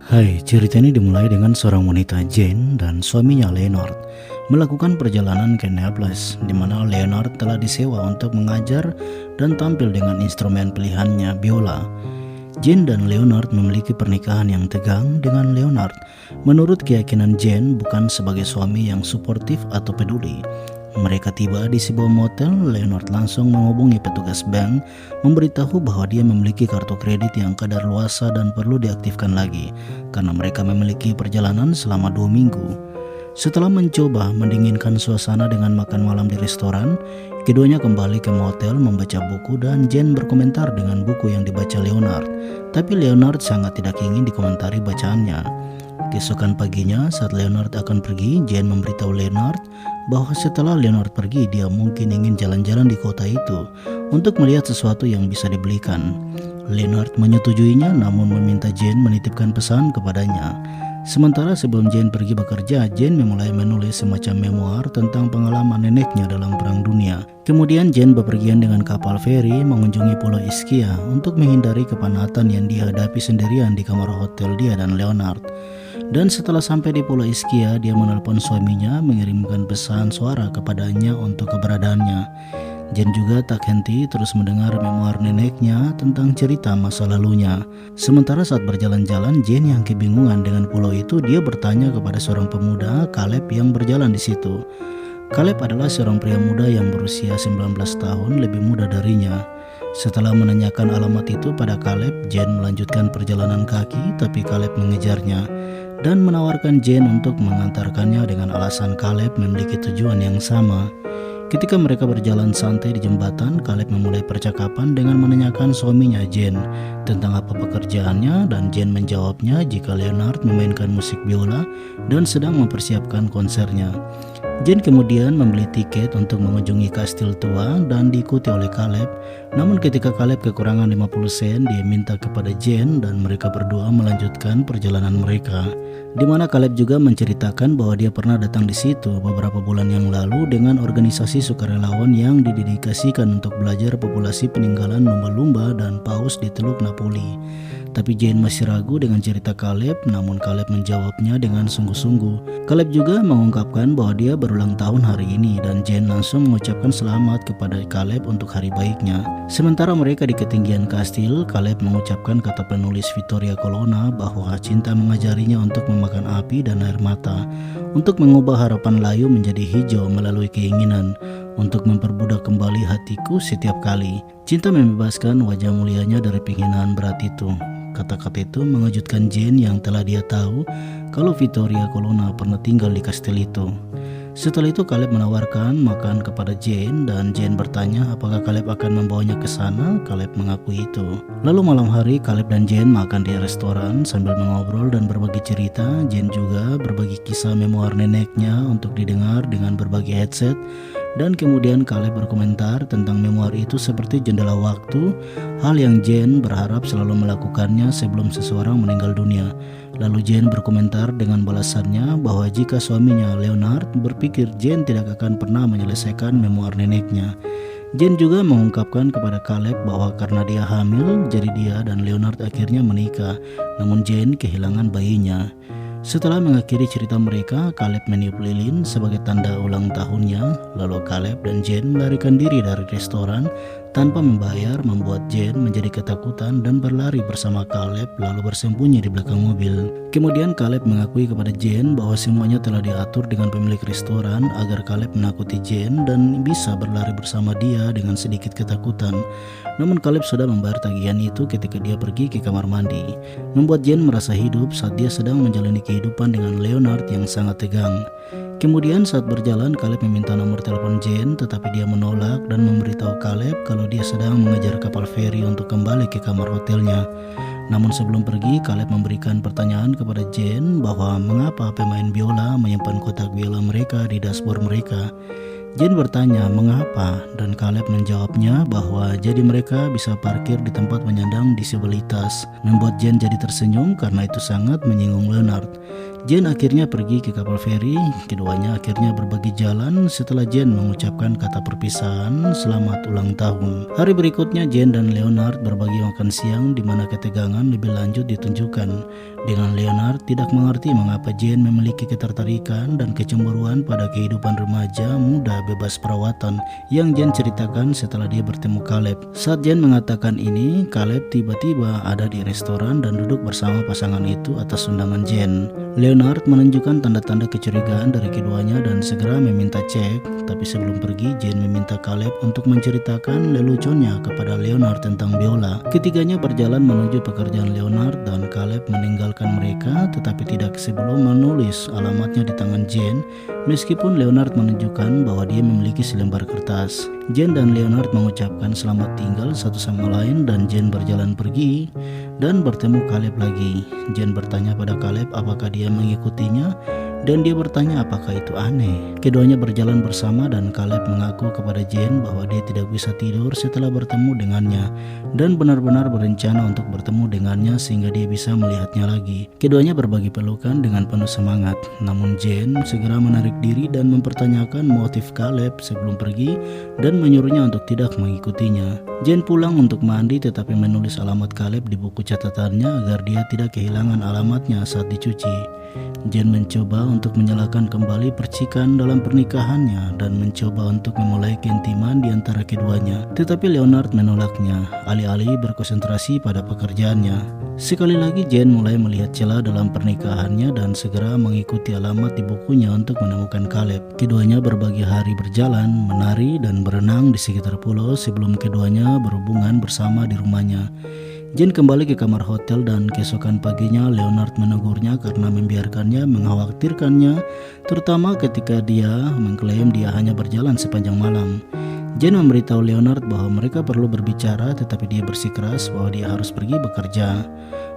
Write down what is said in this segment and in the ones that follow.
Hai, cerita ini dimulai dengan seorang wanita Jane dan suaminya Leonard melakukan perjalanan ke Naples, di mana Leonard telah disewa untuk mengajar dan tampil dengan instrumen pilihannya biola. Jane dan Leonard memiliki pernikahan yang tegang dengan Leonard. Menurut keyakinan Jane, bukan sebagai suami yang suportif atau peduli. Mereka tiba di sebuah motel. Leonard langsung menghubungi petugas bank, memberitahu bahwa dia memiliki kartu kredit yang kadaluarsa dan perlu diaktifkan lagi, karena mereka memiliki perjalanan selama 2 minggu. Setelah mencoba mendinginkan suasana dengan makan malam di restoran, keduanya kembali ke motel membaca buku dan Jane berkomentar dengan buku yang dibaca Leonard. Tapi Leonard sangat tidak ingin dikomentari bacaannya. Keesokan paginya saat Leonard akan pergi, Jane memberitahu Leonard bahwa setelah Leonard pergi, dia mungkin ingin jalan-jalan di kota itu untuk melihat sesuatu yang bisa dibelikan. Leonard menyetujuinya, namun meminta Jane menitipkan pesan kepadanya. Sementara sebelum Jane pergi bekerja, Jane memulai menulis semacam memoir tentang pengalaman neneknya dalam Perang Dunia. Kemudian Jane bepergian dengan kapal feri mengunjungi Pulau Ischia untuk menghindari kepenatan yang dihadapi sendirian di kamar hotel dia dan Leonard. Dan setelah sampai di Pulau Ischia, dia menelpon suaminya, mengirimkan pesan suara kepadanya untuk keberadaannya. Jane juga tak henti terus mendengar memoir neneknya tentang cerita masa lalunya. Sementara saat berjalan-jalan, Jane yang kebingungan dengan pulau itu, dia bertanya kepada seorang pemuda, Caleb, yang berjalan di situ. Caleb adalah seorang pria muda yang berusia 19 tahun, lebih muda darinya. Setelah menanyakan alamat itu pada Caleb, Jane melanjutkan perjalanan kaki, tapi Caleb mengejarnya dan menawarkan Jane untuk mengantarkannya dengan alasan Caleb memiliki tujuan yang sama. Ketika mereka berjalan santai di jembatan, Caleb memulai percakapan dengan menanyakan suaminya Jane tentang apa pekerjaannya, dan Jane menjawabnya jika Leonard memainkan musik biola dan sedang mempersiapkan konsernya. Jane kemudian membeli tiket untuk mengunjungi kastil tua dan diikuti oleh Caleb. Namun ketika Caleb kekurangan 50 sen, dia minta kepada Jane dan mereka berdua melanjutkan perjalanan mereka. Di mana Caleb juga menceritakan bahwa dia pernah datang di situ beberapa bulan yang lalu dengan organisasi sukarelawan yang didedikasikan untuk belajar populasi peninggalan lumba-lumba dan paus di Teluk Napoli. Tapi Jane masih ragu dengan cerita Caleb, namun Caleb menjawabnya dengan sungguh-sungguh. Caleb juga mengungkapkan bahwa dia berulang tahun hari ini dan Jane langsung mengucapkan selamat kepada Caleb untuk hari baiknya. Sementara mereka di ketinggian kastil, Caleb mengucapkan kata penulis Vittoria Colonna bahwa cinta mengajarinya untuk memakan api dan air mata, untuk mengubah harapan layu menjadi hijau melalui keinginan, untuk memperbudak kembali hatiku setiap kali. Cinta membebaskan wajah mulianya dari penghinaan berat itu. Kata-kata itu mengejutkan Jane yang telah dia tahu kalau Vittoria Colonna pernah tinggal di kastil itu. Setelah itu Caleb menawarkan makan kepada Jane dan Jane bertanya apakah Caleb akan membawanya ke sana. Caleb mengakui itu. Lalu malam hari Caleb dan Jane makan di restoran sambil mengobrol dan berbagi cerita. Jane juga berbagi kisah memoir neneknya untuk didengar dengan berbagai headset. Dan kemudian Caleb berkomentar tentang memoir itu seperti jendela waktu, hal yang Jane berharap selalu melakukannya sebelum seseorang meninggal dunia. Lalu Jane berkomentar dengan balasannya bahwa jika suaminya Leonard berpikir Jane tidak akan pernah menyelesaikan memoir neneknya. Jane juga mengungkapkan kepada Caleb bahwa karena dia hamil, jadi dia dan Leonard akhirnya menikah, namun Jane kehilangan bayinya. Setelah mengakhiri cerita mereka, Caleb meniup lilin sebagai tanda ulang tahunnya. Lalu Caleb dan Jane melarikan diri dari restoran tanpa membayar, membuat Jane menjadi ketakutan dan berlari bersama Caleb lalu bersembunyi di belakang mobil. Kemudian Caleb mengakui kepada Jane bahwa semuanya telah diatur dengan pemilik restoran agar Caleb menakuti Jane dan bisa berlari bersama dia dengan sedikit ketakutan. Namun Caleb sudah membayar tagihan itu ketika dia pergi ke kamar mandi, membuat Jane merasa hidup saat dia sedang menjalani kehidupan dengan Leonard yang sangat tegang. Kemudian saat berjalan, Caleb meminta nomor telepon Jane, tetapi dia menolak dan memberitahu Caleb kalau dia sedang mengejar kapal feri untuk kembali ke kamar hotelnya. Namun sebelum pergi, Caleb memberikan pertanyaan kepada Jane bahwa mengapa pemain biola menyimpan kotak biola mereka di dashboard mereka. Jane bertanya mengapa dan Caleb menjawabnya bahwa jadi mereka bisa parkir di tempat penyandang disabilitas. Membuat Jane jadi tersenyum karena itu sangat menyinggung Leonard. Jane akhirnya pergi ke kapal feri. Keduanya akhirnya berbagi jalan setelah Jane mengucapkan kata perpisahan selamat ulang tahun. Hari berikutnya Jane dan Leonard berbagi makan siang di mana ketegangan lebih lanjut ditunjukkan. Dengan Leonard tidak mengerti mengapa Jane memiliki ketertarikan dan kecemburuan pada kehidupan remaja muda bebas perawatan yang Jane ceritakan setelah dia bertemu Caleb. Saat Jane mengatakan ini, Caleb tiba-tiba ada di restoran dan duduk bersama pasangan itu atas undangan Jane. Leonard menunjukkan tanda-tanda kecurigaan dari keduanya dan segera meminta cek, tapi sebelum pergi Jane meminta Caleb untuk menceritakan leluconnya kepada Leonard tentang biola. Ketiganya berjalan menuju pekerjaan Leonard dan Caleb meninggalkan mereka, tetapi tidak sebelum menulis alamatnya di tangan Jane, meskipun Leonard menunjukkan bahwa dia memiliki selembar kertas. Jane dan Leonard mengucapkan selamat tinggal satu sama lain dan Jane berjalan pergi dan bertemu Caleb lagi. Jane bertanya pada Caleb apakah dia mengikutinya dan dia bertanya apakah itu aneh. Keduanya berjalan bersama dan Caleb mengaku kepada Jane bahwa dia tidak bisa tidur setelah bertemu dengannya dan benar-benar berencana untuk bertemu dengannya sehingga dia bisa melihatnya lagi. Keduanya berbagi pelukan dengan penuh semangat, namun Jane segera menarik diri dan mempertanyakan motif Caleb sebelum pergi dan menyuruhnya untuk tidak mengikutinya. Jane pulang untuk mandi tetapi menulis alamat Caleb di buku catatannya agar dia tidak kehilangan alamatnya saat dicuci. Jane mencoba untuk menyalakan kembali percikan dalam pernikahannya dan mencoba untuk memulai keintiman di antara keduanya. Tetapi Leonard menolaknya, alih-alih berkonsentrasi pada pekerjaannya. Sekali lagi Jane mulai melihat celah dalam pernikahannya dan segera mengikuti alamat di bukunya untuk menemukan Caleb. Keduanya berbagi hari berjalan, menari dan berenang di sekitar pulau sebelum keduanya berhubungan bersama di rumahnya. Jane kembali ke kamar hotel dan keesokan paginya Leonard menegurnya karena membiarkannya mengkhawatirkannya, terutama ketika dia mengklaim dia hanya berjalan sepanjang malam. Jane memberitahu Leonard bahwa mereka perlu berbicara, tetapi dia bersikeras bahwa dia harus pergi bekerja.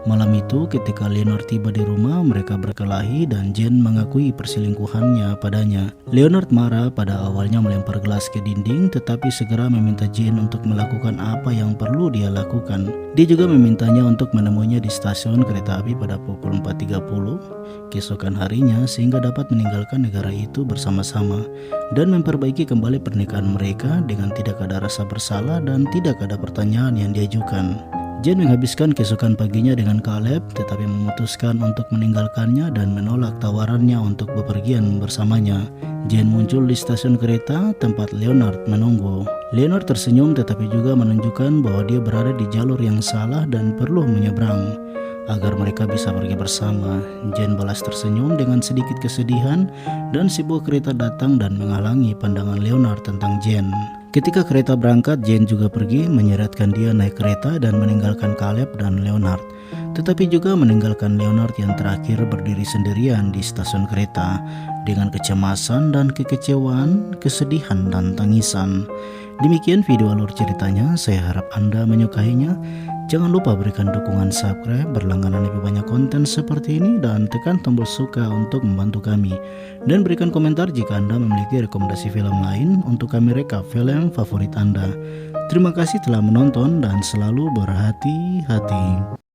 Malam itu ketika Leonard tiba di rumah, mereka berkelahi dan Jane mengakui perselingkuhannya padanya. Leonard marah pada awalnya melempar gelas ke dinding, tetapi segera meminta Jane untuk melakukan apa yang perlu dia lakukan. Dia juga memintanya untuk menemuinya di stasiun kereta api pada pukul 4.30 keesokan harinya sehingga dapat meninggalkan negara itu bersama-sama dan memperbaiki kembali pernikahan mereka dengan tidak ada rasa bersalah dan tidak ada pertanyaan yang diajukan. Jane menghabiskan keesokan paginya dengan Caleb tetapi memutuskan untuk meninggalkannya dan menolak tawarannya untuk bepergian bersamanya. Jane muncul di stasiun kereta tempat Leonard menunggu. Leonard tersenyum tetapi juga menunjukkan bahwa dia berada di jalur yang salah dan perlu menyeberang agar mereka bisa pergi bersama. Jane balas tersenyum dengan sedikit kesedihan dan sebuah kereta datang dan menghalangi pandangan Leonard tentang Jane. Ketika kereta berangkat, Jane juga pergi menyeretkan dia naik kereta dan meninggalkan Caleb dan Leonard, tetapi juga meninggalkan Leonard yang terakhir berdiri sendirian di stasiun kereta dengan kecemasan dan kekecewaan, kesedihan dan tangisan. Demikian video alur ceritanya, saya harap Anda menyukainya. Jangan lupa berikan dukungan subscribe, berlangganan lebih banyak konten seperti ini, dan tekan tombol suka untuk membantu kami. Dan berikan komentar jika Anda memiliki rekomendasi film lain untuk kami rekap film favorit Anda. Terima kasih telah menonton dan selalu berhati-hati.